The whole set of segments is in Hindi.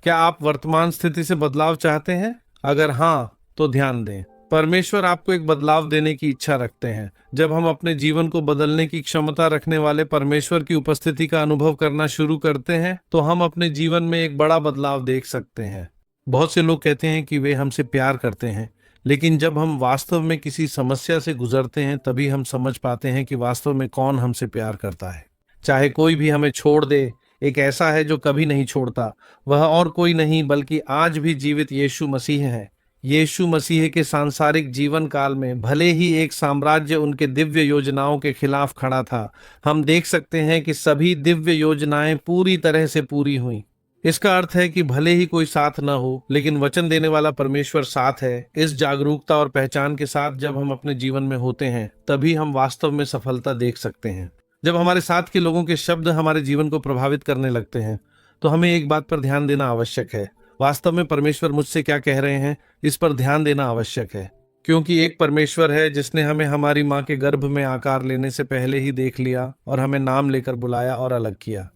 क्या आप वर्तमान स्थिति से बदलाव चाहते हैं? अगर हाँ, तो ध्यान दें। परमेश्वर आपको एक बदलाव देने की इच्छा रखते हैं। जब हम अपने जीवन को बदलने की क्षमता रखने वाले परमेश्वर की उपस्थिति का अनुभव करना शुरू करते हैं, तो हम अपने जीवन में एक बड़ा बदलाव देख सकते हैं। बहुत से लोग कहते हैं कि वे हमसे प्यार करते हैं, लेकिन जब हम वास्तव में किसी समस्या से गुजरते हैं, तभी हम समझ पाते हैं कि वास्तव में कौन हमसे प्यार करता है। चाहे कोई भी हमें छोड़ दे, एक ऐसा है जो कभी नहीं छोड़ता। वह और कोई नहीं बल्कि आज भी जीवित यीशु मसीह है। यीशु मसीह के सांसारिक जीवन काल में भले ही एक साम्राज्य उनके दिव्य योजनाओं के खिलाफ खड़ा था, हम देख सकते हैं कि सभी दिव्य योजनाएं पूरी तरह से पूरी हुई। इसका अर्थ है कि भले ही कोई साथ न हो, लेकिन वचन देने वाला परमेश्वर साथ है। इस जागरूकता और पहचान के साथ जब हम अपने जीवन में होते हैं, तभी हम वास्तव में सफलता देख सकते हैं। जब हमारे साथ के लोगों के शब्द हमारे जीवन को प्रभावित करने लगते हैं, तो हमें एक बात पर ध्यान देना आवश्यक है। वास्तव में परमेश्वर मुझसे क्या कह रहे हैं, इस पर ध्यान देना आवश्यक है। क्योंकि एक परमेश्वर है जिसने हमें हमारी माँ के गर्भ में आकार लेने से पहले ही देख लिया और हमें नाम लेकर बुलाया और अलग किया।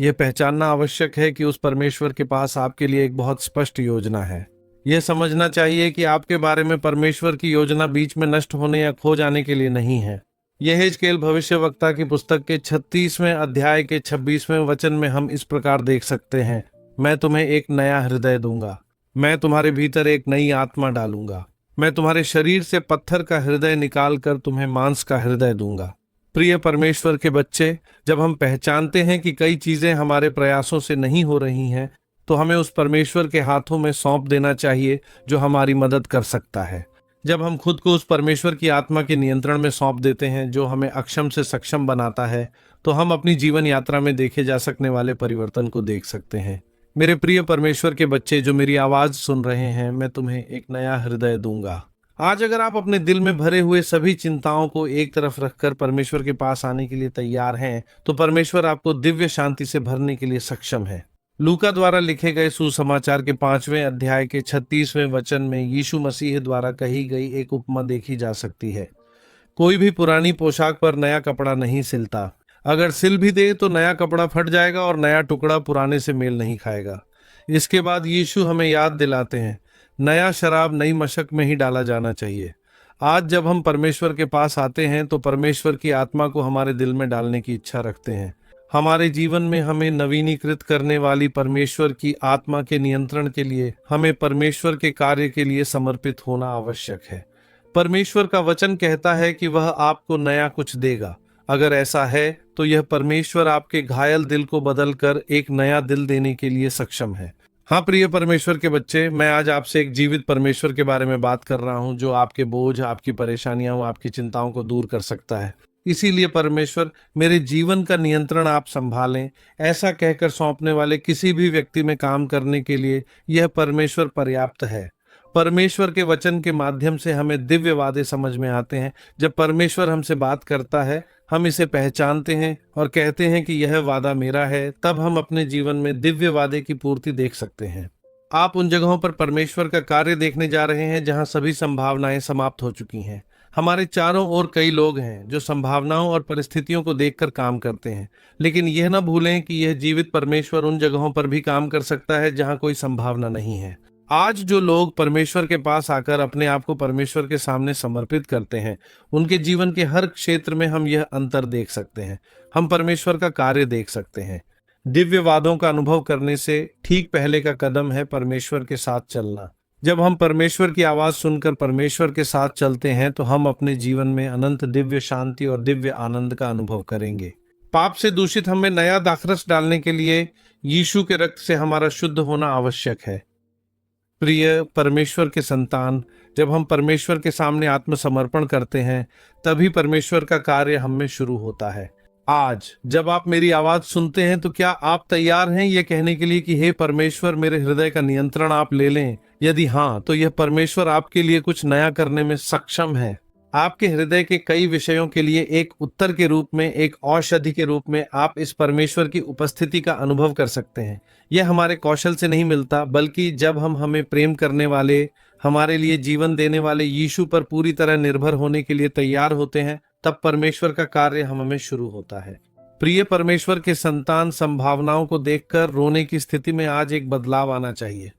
यह पहचानना आवश्यक है कि उस परमेश्वर के पास आपके लिए एक बहुत स्पष्ट योजना है। यह समझना चाहिए कि आपके बारे में परमेश्वर की योजना बीच में नष्ट होने या खो जाने के लिए नहीं है। यहेजकेल भविष्यवक्ता की पुस्तक के 36वें अध्याय के 26वें वचन में हम इस प्रकार देख सकते हैं, मैं तुम्हें एक नया हृदय दूंगा, मैं तुम्हारे भीतर एक नई आत्मा डालूंगा, मैं तुम्हारे शरीर से पत्थर का हृदय निकाल कर तुम्हें मांस का हृदय दूंगा। प्रिय परमेश्वर के बच्चे, जब हम पहचानते हैं कि कई चीजें हमारे प्रयासों से नहीं हो रही हैं, तो हमें उस परमेश्वर के हाथों में सौंप देना चाहिए जो हमारी मदद कर सकता है। जब हम खुद को उस परमेश्वर की आत्मा के नियंत्रण में सौंप देते हैं जो हमें अक्षम से सक्षम बनाता है, तो हम अपनी जीवन यात्रा में देखे जा सकने वाले परिवर्तन को देख सकते हैं। मेरे प्रिय परमेश्वर के बच्चे जो मेरी आवाज सुन रहे हैं, मैं तुम्हें एक नया हृदय दूंगा। आज अगर आप अपने दिल में भरे हुए सभी चिंताओं को एक तरफ रखकर परमेश्वर के पास आने के लिए तैयार हैं, तो परमेश्वर आपको दिव्य शांति से भरने के लिए सक्षम है। लूका द्वारा लिखे गए सुसमाचार के 5वें अध्याय के 36वें वचन में यीशु मसीह द्वारा कही गई एक उपमा देखी जा सकती है। कोई भी पुरानी पोशाक पर नया कपड़ा नहीं सिलता। अगर सिल भी दे तो नया कपड़ा फट जाएगा और नया टुकड़ा पुराने से मेल नहीं खाएगा। इसके बाद यीशु हमें याद दिलाते हैं, नया शराब नई मशक में ही डाला जाना चाहिए। आज जब हम परमेश्वर के पास आते हैं, तो परमेश्वर की आत्मा को हमारे दिल में डालने की इच्छा रखते हैं। हमारे जीवन में हमें नवीनीकृत करने वाली परमेश्वर की आत्मा के नियंत्रण के लिए हमें परमेश्वर के कार्य के लिए समर्पित होना आवश्यक है। परमेश्वर का वचन कहता है कि वह आपको नया कुछ देगा। अगर ऐसा है, तो यह परमेश्वर आपके घायल दिल को बदलकर एक नया दिल देने के लिए सक्षम है। हाँ प्रिय परमेश्वर के बच्चे, मैं आज आपसे एक जीवित परमेश्वर के बारे में बात कर रहा हूँ जो आपके बोझ, आपकी परेशानियां, आपकी चिंताओं को दूर कर सकता है। इसीलिए परमेश्वर, मेरे जीवन का नियंत्रण आप संभालें, ऐसा कहकर सौंपने वाले किसी भी व्यक्ति में काम करने के लिए यह परमेश्वर पर्याप्त है। परमेश्वर के वचन के माध्यम से हमें दिव्य वादे समझ में आते हैं। जब परमेश्वर हमसे बात करता है, हम इसे पहचानते हैं और कहते हैं कि यह वादा मेरा है, तब हम अपने जीवन में दिव्य वादे की पूर्ति देख सकते हैं। आप उन जगहों पर परमेश्वर का कार्य देखने जा रहे हैं जहां सभी संभावनाएं समाप्त हो चुकी हैं। हमारे चारों ओर कई लोग हैं जो संभावनाओं और परिस्थितियों को देखकर काम करते हैं, लेकिन यह न भूलें कि यह जीवित परमेश्वर उन जगहों पर भी काम कर सकता है जहां कोई संभावना नहीं है। आज जो लोग परमेश्वर के पास आकर अपने आप को परमेश्वर के सामने समर्पित करते हैं, उनके जीवन के हर क्षेत्र में हम यह अंतर देख सकते हैं। हम परमेश्वर का कार्य देख सकते हैं। दिव्य वादों का अनुभव करने से ठीक पहले का कदम है परमेश्वर के साथ चलना। जब हम परमेश्वर की आवाज सुनकर परमेश्वर के साथ चलते हैं, तो हम अपने जीवन में अनंत दिव्य शांति और दिव्य आनंद का अनुभव करेंगे। पाप से दूषित हमें नया दाखरस डालने के लिए यीशु के रक्त से हमारा शुद्ध होना आवश्यक है। प्रिय परमेश्वर के संतान, जब हम परमेश्वर के सामने आत्मसमर्पण करते हैं, तभी परमेश्वर का कार्य हम में शुरू होता है। आज जब आप मेरी आवाज सुनते हैं, तो क्या आप तैयार हैं यह कहने के लिए कि हे परमेश्वर, मेरे हृदय का नियंत्रण आप ले लें? यदि हाँ, तो यह परमेश्वर आपके लिए कुछ नया करने में सक्षम है। आपके हृदय के कई विषयों के लिए एक उत्तर के रूप में, एक औषधि के रूप में आप इस परमेश्वर की उपस्थिति का अनुभव कर सकते हैं। यह हमारे कौशल से नहीं मिलता, बल्कि जब हम हमें प्रेम करने वाले, हमारे लिए जीवन देने वाले यीशु पर पूरी तरह निर्भर होने के लिए तैयार होते हैं, तब परमेश्वर का कार्य हम में शुरू होता है। प्रिय परमेश्वर के संतान, संभावनाओं को देखकर रोने की स्थिति में आज एक बदलाव आना चाहिए।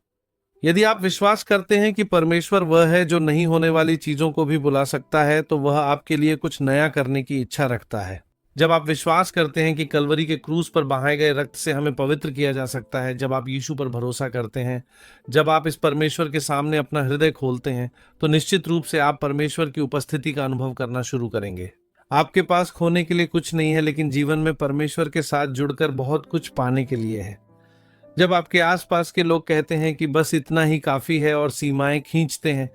यदि आप विश्वास करते हैं कि परमेश्वर वह है जो नहीं होने वाली चीजों को भी बुला सकता है, तो वह आपके लिए कुछ नया करने की इच्छा रखता है। जब आप विश्वास करते हैं कि कलवरी के क्रूस पर बहाए गए रक्त से हमें पवित्र किया जा सकता है, जब आप यीशु पर भरोसा करते हैं, जब आप इस परमेश्वर के सामने अपना हृदय खोलते हैं, तो निश्चित रूप से आप परमेश्वर की उपस्थिति का अनुभव करना शुरू करेंगे। आपके पास खोने के लिए कुछ नहीं है, लेकिन जीवन में परमेश्वर के साथ जुड़कर बहुत कुछ पाने के लिए है। जब आपके आसपास के लोग कहते हैं कि बस इतना ही काफी है और सीमाएं खींचते हैं,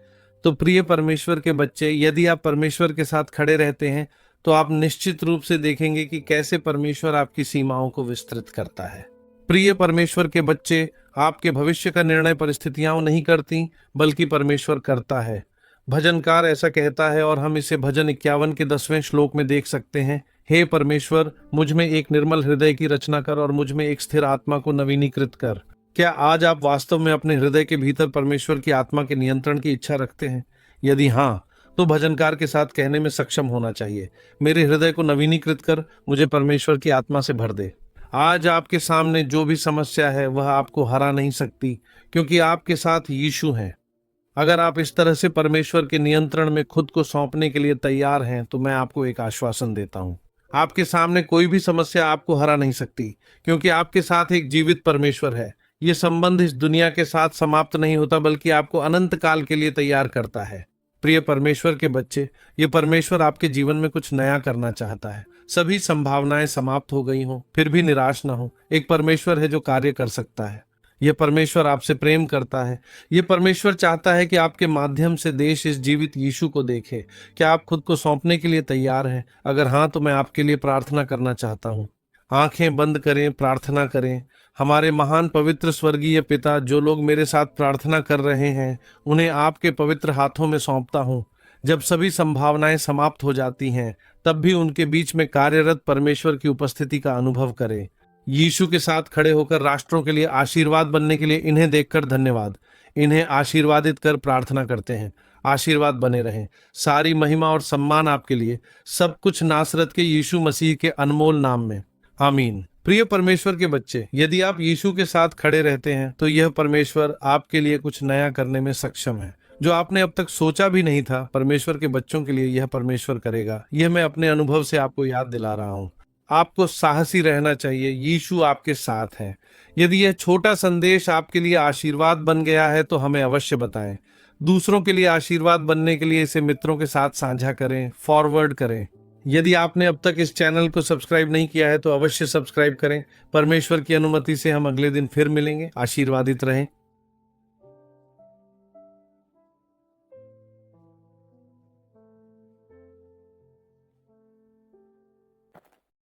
तो प्रिय परमेश्वर के बच्चे, यदि आप परमेश्वर के साथ खड़े रहते हैं तो आप निश्चित रूप से देखेंगे कि कैसे परमेश्वर आपकी सीमाओं को विस्तृत करता है। प्रिय परमेश्वर के बच्चे, आपके भविष्य का निर्णय परिस्थितियां नहीं करती, बल्कि परमेश्वर करता है। भजनकार ऐसा कहता है और हम इसे भजन 51 के 10वें श्लोक में देख सकते हैं। हे परमेश्वर, मुझ में एक निर्मल हृदय की रचना कर और मुझ में एक स्थिर आत्मा को नवीनीकृत कर। क्या आज आप वास्तव में अपने हृदय के भीतर परमेश्वर की आत्मा के नियंत्रण की इच्छा रखते हैं? यदि हाँ, तो भजनकार के साथ कहने में सक्षम होना चाहिए, मेरे हृदय को नवीनीकृत कर, मुझे परमेश्वर की आत्मा से भर दे। आज आपके सामने जो भी समस्या है वह आपको हरा नहीं सकती, क्योंकि आपके साथ यीशु है। अगर आप इस तरह से परमेश्वर के नियंत्रण में खुद को सौंपने के लिए तैयार हैं, तो मैं आपको एक आश्वासन देता हूं, आपके सामने कोई भी समस्या आपको हरा नहीं सकती, क्योंकि आपके साथ एक जीवित परमेश्वर है। ये संबंध इस दुनिया के साथ समाप्त नहीं होता, बल्कि आपको अनंत काल के लिए तैयार करता है। प्रिय परमेश्वर के बच्चे, ये परमेश्वर आपके जीवन में कुछ नया करना चाहता है। सभी संभावनाएं समाप्त हो गई हों, फिर भी निराश ना हो। एक परमेश्वर है जो कार्य कर सकता है। यह परमेश्वर आपसे प्रेम करता है। यह परमेश्वर चाहता है कि आपके माध्यम से देश इस जीवित यीशु को देखे। क्या आप खुद को सौंपने के लिए तैयार हैं? अगर हाँ, तो मैं आपके लिए प्रार्थना करना चाहता हूँ। आंखें बंद करें, प्रार्थना करें। हमारे महान पवित्र स्वर्गीय पिता, जो लोग मेरे साथ प्रार्थना कर रहे हैं, उन्हें आपके पवित्र हाथों में सौंपता हूँ। जब सभी संभावनाएं समाप्त हो जाती हैं, तब भी उनके बीच में कार्यरत परमेश्वर की उपस्थिति का अनुभव करें। यीशु के साथ खड़े होकर राष्ट्रों के लिए आशीर्वाद बनने के लिए इन्हें देखकर धन्यवाद। इन्हें आशीर्वादित कर प्रार्थना करते हैं। आशीर्वाद बने रहें। सारी महिमा और सम्मान आपके लिए। सब कुछ नासरत के यीशु मसीह के अनमोल नाम में, आमीन। प्रिय परमेश्वर के बच्चे, यदि आप यीशु के साथ खड़े रहते हैं, तो यह परमेश्वर आपके लिए कुछ नया करने में सक्षम है। जो आपने अब तक सोचा भी नहीं था, परमेश्वर के बच्चों के लिए यह परमेश्वर करेगा। यह मैं अपने अनुभव से आपको याद दिला रहा हूँ। आपको साहसी रहना चाहिए। यीशु आपके साथ है। यदि यह छोटा संदेश आपके लिए आशीर्वाद बन गया है, तो हमें अवश्य बताएं। दूसरों के लिए आशीर्वाद बनने के लिए इसे मित्रों के साथ साझा करें, फॉरवर्ड करें। यदि आपने अब तक इस चैनल को सब्सक्राइब नहीं किया है, तो अवश्य सब्सक्राइब करें। परमेश्वर की अनुमति से हम अगले दिन फिर मिलेंगे। आशीर्वादित रहें।